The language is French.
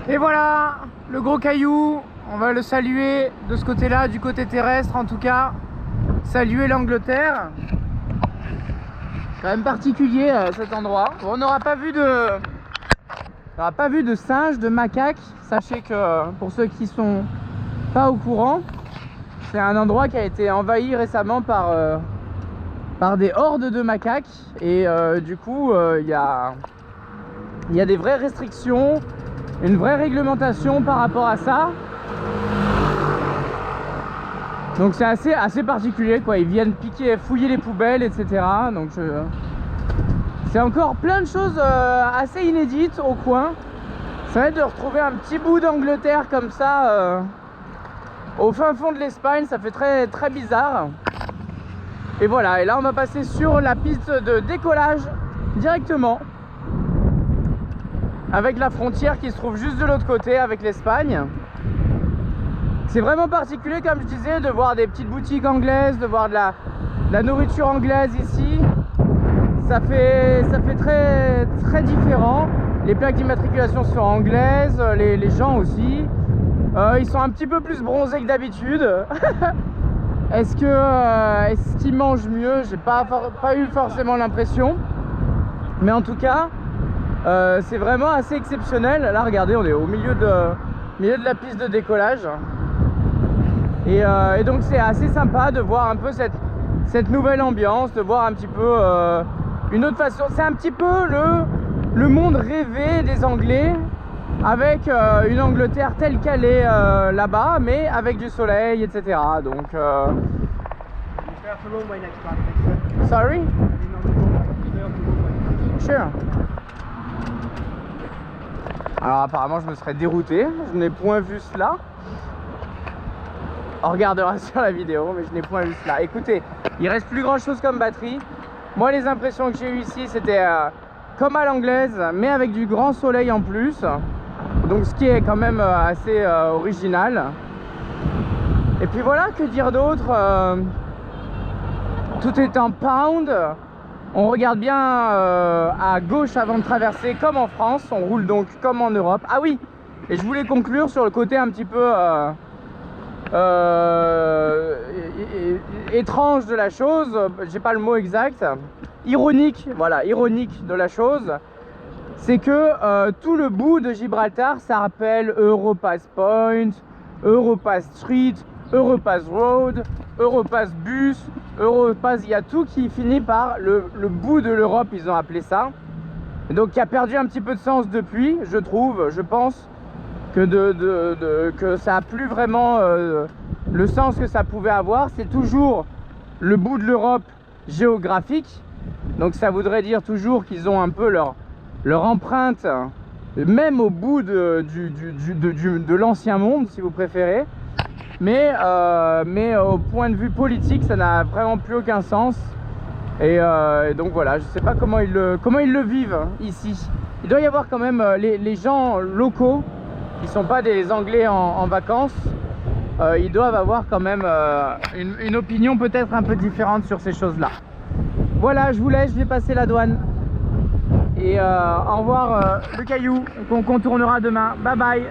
Et voilà, le gros caillou, on va le saluer de ce côté-là, du côté terrestre en tout cas. Saluer l'Angleterre. Quand même particulier cet endroit. Bon, on n'aura pas vu de singes, de macaques. Sachez que pour ceux qui sont pas au courant, c'est un endroit qui a été envahi récemment par des hordes de macaques. Et du coup, il y a des vraies restrictions, une vraie réglementation par rapport à ça. Donc c'est assez particulier quoi, ils viennent piquer, fouiller les poubelles, etc. Donc c'est encore plein de choses assez inédites au coin. Ça va être de retrouver un petit bout d'Angleterre comme ça au fin fond de l'Espagne, ça fait très, très bizarre. Et voilà, et là on va passer sur la piste de décollage directement, avec la frontière qui se trouve juste de l'autre côté avec l'Espagne. C'est vraiment particulier, comme je disais, de voir des petites boutiques anglaises, de voir de la nourriture anglaise ici. Ça fait très, très différent. Les plaques d'immatriculation sont anglaises, les gens aussi. Ils sont un petit peu plus bronzés que d'habitude. Est-ce qu'ils mangent mieux? J'ai pas eu forcément l'impression. Mais en tout cas, c'est vraiment assez exceptionnel. Là, regardez, on est au milieu de la piste de décollage. Et donc c'est assez sympa de voir un peu cette nouvelle ambiance, de voir un petit peu une autre façon. C'est un petit peu le monde rêvé des Anglais, avec une Angleterre telle qu'elle est là-bas, mais avec du soleil, etc. Donc sorry? Sure. Alors apparemment je me serais dérouté, je n'ai point vu cela. On regardera sur la vidéo, mais je n'ai point vu cela. Écoutez, il reste plus grand chose comme batterie. Moi, les impressions que j'ai eues ici, c'était comme à l'anglaise, mais avec du grand soleil en plus. Donc ce qui est quand même assez original. Et puis voilà, que dire d'autre, tout est en pound. On regarde bien à gauche avant de traverser, comme en France. On roule donc comme en Europe. Ah oui, et je voulais conclure sur le côté un petit peu étrange de la chose, j'ai pas le mot exact, ironique, voilà, ironique de la chose, c'est que tout le bout de Gibraltar, ça rappelle Europass Point, Europass Street, Europass Road, Europass Bus, Europass, il y a tout qui finit par le bout de l'Europe, ils ont appelé ça, et donc qui a perdu un petit peu de sens depuis, je trouve, je pense que ça a plus vraiment le sens que ça pouvait avoir. C'est toujours le bout de l'Europe géographique, donc ça voudrait dire toujours qu'ils ont un peu leur empreinte, même au bout de l'ancien monde, si vous préférez. Mais au point de vue politique, ça n'a vraiment plus aucun sens. Et donc voilà, je sais pas comment ils le vivent ici. Il doit y avoir quand même les gens locaux qui ne sont pas des Anglais en vacances, ils doivent avoir quand même une opinion peut-être un peu différente sur ces choses-là. Voilà, je vous laisse, je vais passer la douane. Et au revoir le caillou qu'on contournera demain. Bye bye.